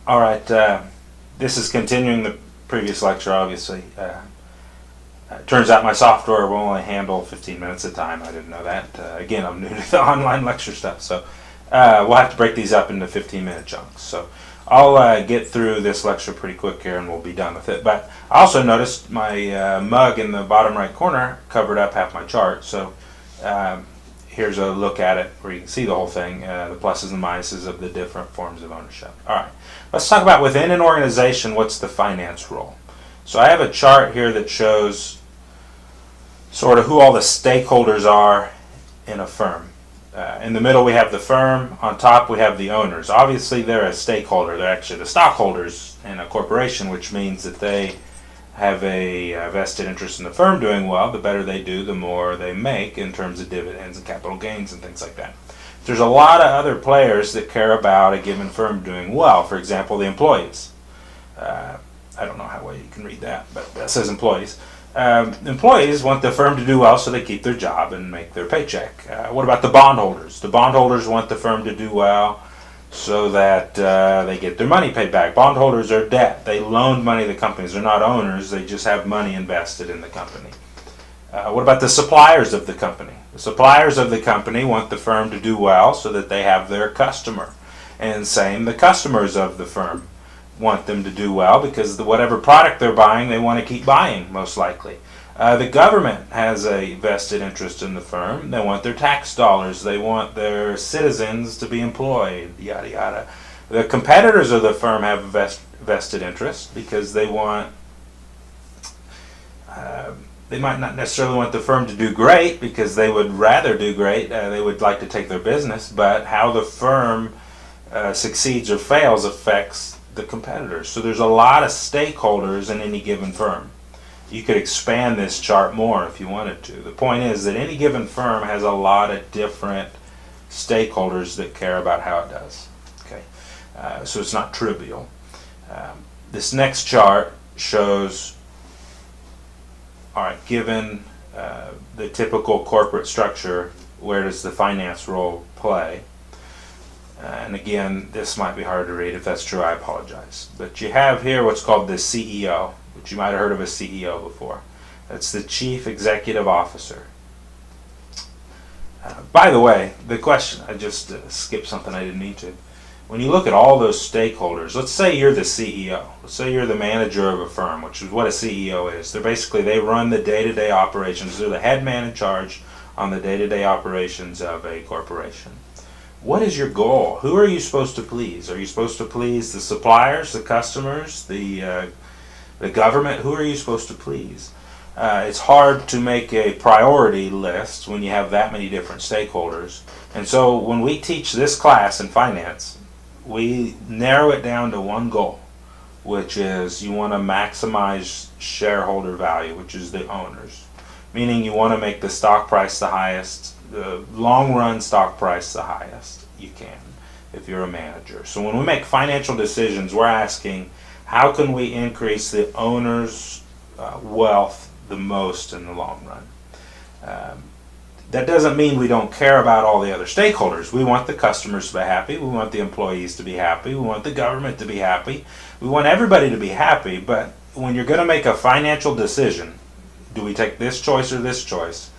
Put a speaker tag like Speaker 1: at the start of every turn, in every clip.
Speaker 1: All right, this is continuing the previous lecture, obviously. It turns out my software will only handle 15 minutes at a time. I didn't know that. Again, I'm new to the online lecture stuff, so we'll have to break these up into 15-minute chunks. So I'll get through this lecture pretty quick here and we'll be done with it. But I also noticed my mug in the bottom right corner covered up half my chart, so here's a look at it where you can see the whole thing, the pluses and minuses of the different forms of ownership. All right, let's talk about within an organization, what's the finance role. So I have a chart here that shows sort of who all the stakeholders are in a firm. In the middle we have the firm, on top we have the owners. Obviously they're a stakeholder, they're actually the stockholders in a corporation, which means that they have a vested interest in the firm doing well. The better they do, the more they make in terms of dividends and capital gains and things like that. There's a lot of other players that care about a given firm doing well. For example, the employees. I don't know how well you can read that, but that says employees. Employees want the firm to do well so they keep their job and make their paycheck. What about the bondholders? The bondholders want the firm to do well so that they get their money paid back. Bondholders are debt. They loaned money to companies. They're not owners. They just have money invested in the company. What about the suppliers of the company? The suppliers of the company want the firm to do well so that they have their customer. And same, the customers of the firm want them to do well because whatever product they're buying, they want to keep buying, most likely. The government has a vested interest in the firm. They want their tax dollars. They want their citizens to be employed, yada yada. The competitors of the firm have a vested interest because they want, they might not necessarily want the firm to do great because they would rather do great. They would like to take their business, but how the firm succeeds or fails affects the competitors. So there's a lot of stakeholders in any given firm. You could expand this chart more if you wanted to. The point is that any given firm has a lot of different stakeholders that care about how it does. Okay, so it's not trivial. This next chart shows, all right, given the typical corporate structure, where does the finance role play? And again, this might be hard to read. If that's true, I apologize. But you have here what's called the CEO, which you might have heard of as CEO before. That's the Chief Executive Officer. By the way, the question, I just skipped something I didn't need to. When you look at all those stakeholders, let's say you're the CEO. Let's say you're the manager of a firm, which is what a CEO is. They run the day-to-day operations. They're the head man in charge on the day-to-day operations of a corporation. What is your goal? Who are you supposed to please? Are you supposed to please the suppliers, the customers, the government? Who are you supposed to please? It's hard to make a priority list when you have that many different stakeholders. And so when we teach this class in finance, we narrow it down to one goal, which is you want to maximize shareholder value, which is the owners. Meaning you want to make the stock price the highest, the long run stock price the highest you can if you're a manager. So when we make financial decisions, we're asking, how can we increase the owner's wealth the most in the long run? That doesn't mean we don't care about all the other stakeholders. We want the customers to be happy. We want the employees to be happy. We want the government to be happy. We want everybody to be happy. But when you're going to make a financial decision, do we take this choice or this choice?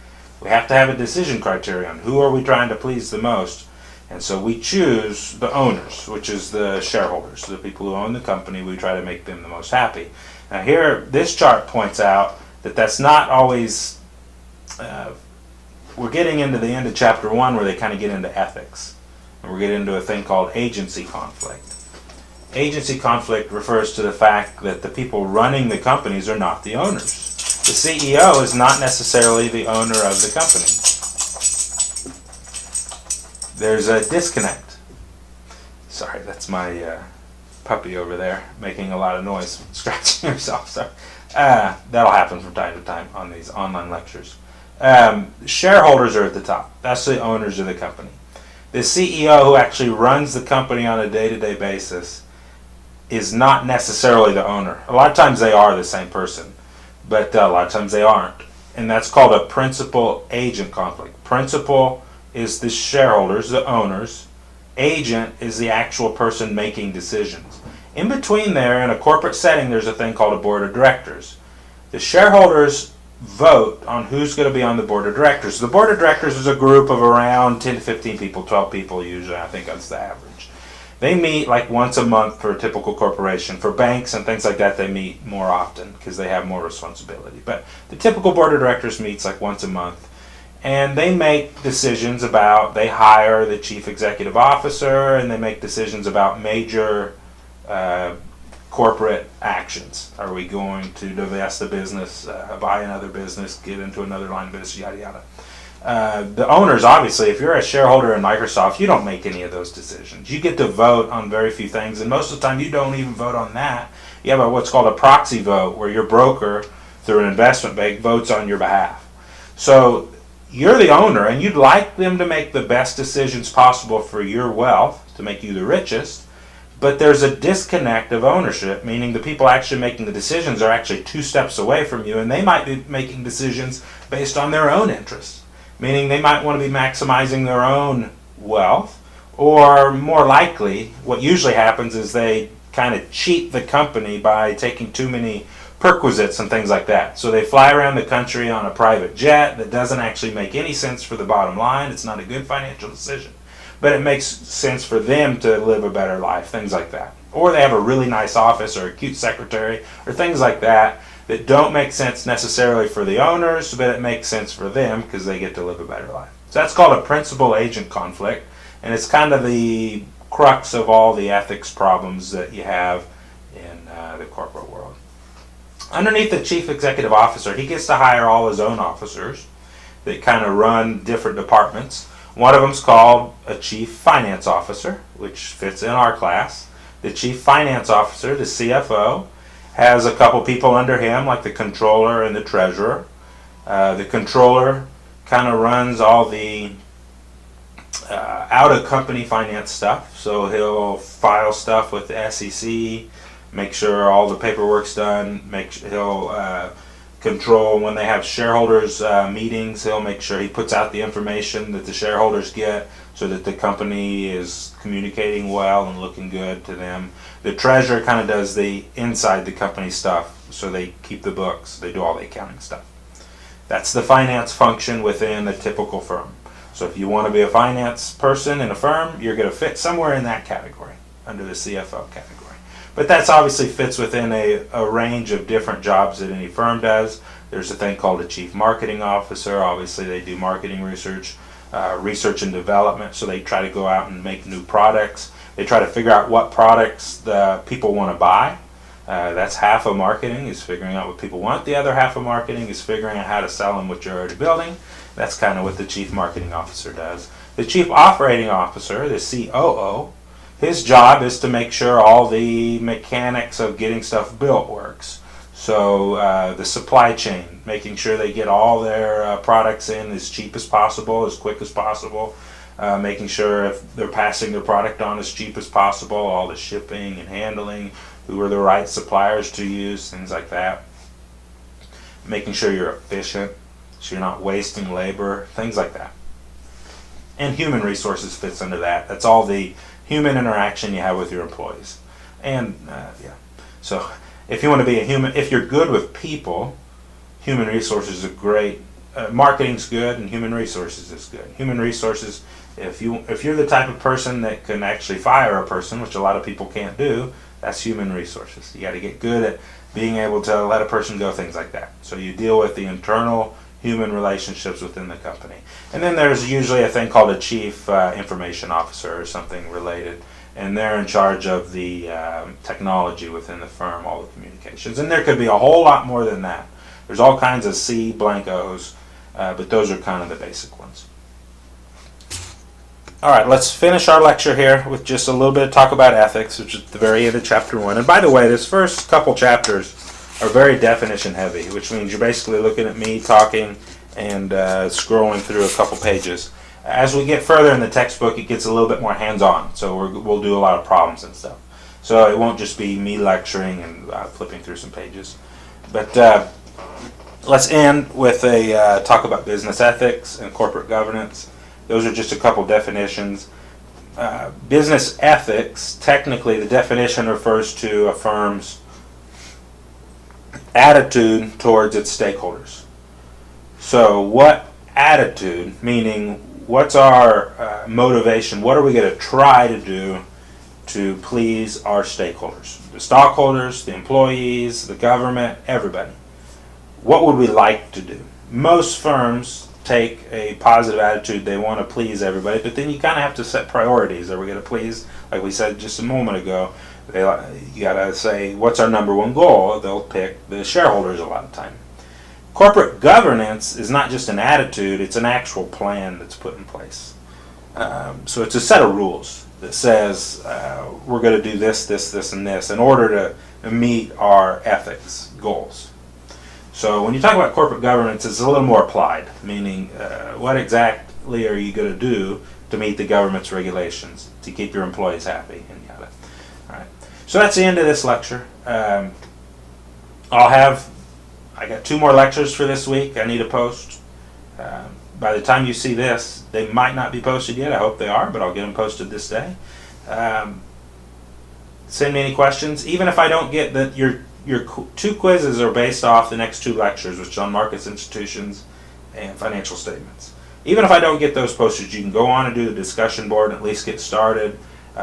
Speaker 1: We have to have a decision criterion. Who are we trying to please the most? And so we choose the owners, which is the shareholders, the people who own the company. We try to make them the most happy. Now here, this chart points out that that's not always, we're getting into the end of chapter 1 where they kind of get into ethics. And we're getting into a thing called agency conflict. Agency conflict refers to the fact that the people running the companies are not the owners. The CEO is not necessarily the owner of the company. There's a disconnect. Sorry, that's my puppy over there making a lot of noise, scratching herself. Sorry. That'll happen from time to time on these online lectures. Shareholders are at the top. That's the owners of the company. The CEO who actually runs the company on a day-to-day basis is not necessarily the owner. A lot of times they are the same person, but a lot of times they aren't. And that's called a principal-agent conflict. Principal is the shareholders, the owners. Agent is the actual person making decisions. In between there, in a corporate setting, there's a thing called a board of directors. The shareholders vote on who's going to be on the board of directors. The board of directors is a group of around 10 to 15 people, 12 people usually. I think that's the average. They meet like once a month for a typical corporation. For banks and things like that, they meet more often because they have more responsibility. But the typical board of directors meets like once a month. And they make decisions about, they hire the chief executive officer, and they make decisions about major corporate actions. Are we going to divest the business, buy another business, get into another line of business, yada yada. The owners, obviously, if you're a shareholder in Microsoft, you don't make any of those decisions. You get to vote on very few things, and most of the time you don't even vote on that. You have what's called a proxy vote, where your broker, through an investment bank, votes on your behalf. So you're the owner, and you'd like them to make the best decisions possible for your wealth, to make you the richest, but there's a disconnect of ownership, meaning the people actually making the decisions are actually 2 steps away from you, and they might be making decisions based on their own interests. Meaning they might want to be maximizing their own wealth, or more likely, what usually happens is they kind of cheat the company by taking too many perquisites and things like that. So they fly around the country on a private jet that doesn't actually make any sense for the bottom line. It's not a good financial decision, but it makes sense for them to live a better life, things like that. Or they have a really nice office or a cute secretary or things like that that don't make sense necessarily for the owners, but it makes sense for them because they get to live a better life. So that's called a principal-agent conflict, and it's kind of the crux of all the ethics problems that you have in the corporate world. Underneath the chief executive officer, he gets to hire all his own officers that kind of run different departments. One of them is called a chief finance officer, which fits in our class. The chief finance officer, the CFO, has a couple people under him, like the controller and the treasurer. The controller kind of runs all the out-of-company finance stuff. So he'll file stuff with the SEC, make sure all the paperwork's done, he'll control when they have shareholders meetings. He'll make sure he puts out the information that the shareholders get so that the company is communicating well and looking good to them. The treasurer kind of does the inside the company stuff, so they keep the books, they do all the accounting stuff. That's the finance function within a typical firm. So if you want to be a finance person in a firm, you're going to fit somewhere in that category, under the CFO category. But that's obviously fits within a range of different jobs that any firm does. There's a thing called a chief marketing officer. Obviously they do marketing research, research and development, so they try to go out and make new products. They try to figure out what products the people want to buy. That's half of marketing, is figuring out what people want. The other half of marketing is figuring out how to sell them what you're already building. That's kind of what the chief marketing officer does. The chief operating officer, the COO, his job is to make sure all the mechanics of getting stuff built works. So the supply chain, making sure they get all their products in as cheap as possible, as quick as possible, making sure if they're passing their product on as cheap as possible, all the shipping and handling, who are the right suppliers to use, things like that. Making sure you're efficient, so you're not wasting labor, things like that. And human resources fits under that. That's all the human interaction you have with your employees. And so if you want to be a human, if you're good with people, human resources is great. Marketing's good, and human resources is good. Human resources, if you're the type of person that can actually fire a person, which a lot of people can't do, that's human resources. You got to get good at being able to let a person go, things like that. So you deal with the internal human relationships within the company. And then there's usually a thing called a chief information officer or something related, and they're in charge of the technology within the firm, all the communications. And there could be a whole lot more than that. There's all kinds of C blank O's, but those are kind of the basic ones. All right, let's finish our lecture here with just a little bit of talk about ethics, which is at the very end of chapter 1. And by the way, this first couple chapters are very definition heavy, which means you're basically looking at me talking and scrolling through a couple pages. As we get further in the textbook, it gets a little bit more hands-on, so we'll do a lot of problems and stuff. So it won't just be me lecturing and flipping through some pages. But let's end with a talk about business ethics and corporate governance. Those are just a couple definitions. business ethics, technically the definition refers to a firm's attitude towards its stakeholders. So what attitude, meaning what's our motivation, what are we going to try to do to please our stakeholders, the stockholders, the employees, the government, everybody. What would we like to do? Most firms take a positive attitude. They want to please everybody, but then you kind of have to set priorities. Are we going to please, like we said just a moment ago, you got to say, what's our number one goal? They'll pick the shareholders a lot of time. Corporate governance is not just an attitude, it's an actual plan that's put in place. So it's a set of rules that says we're going to do this, this, this, and this in order to meet our ethics goals. So when you talk about corporate governance, it's a little more applied, meaning what exactly are you going to do to meet the government's regulations, to keep your employees happy, and yada. All right. So that's the end of this lecture. I got 2 more lectures for this week I need to post. By the time you see this, they might not be posted yet. I hope they are, but I'll get them posted this day. Send me any questions. Even if I don't get that, your 2 quizzes are based off the next 2 lectures, which is on markets, institutions, and financial statements. Even if I don't get those posted, you can go on and do the discussion board and at least get started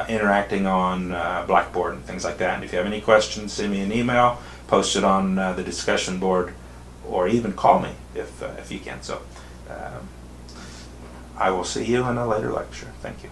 Speaker 1: interacting on Blackboard and things like that. And if you have any questions, send me an email, post it on the discussion board, or even call me if you can. So I will see you in a later lecture. Thank you.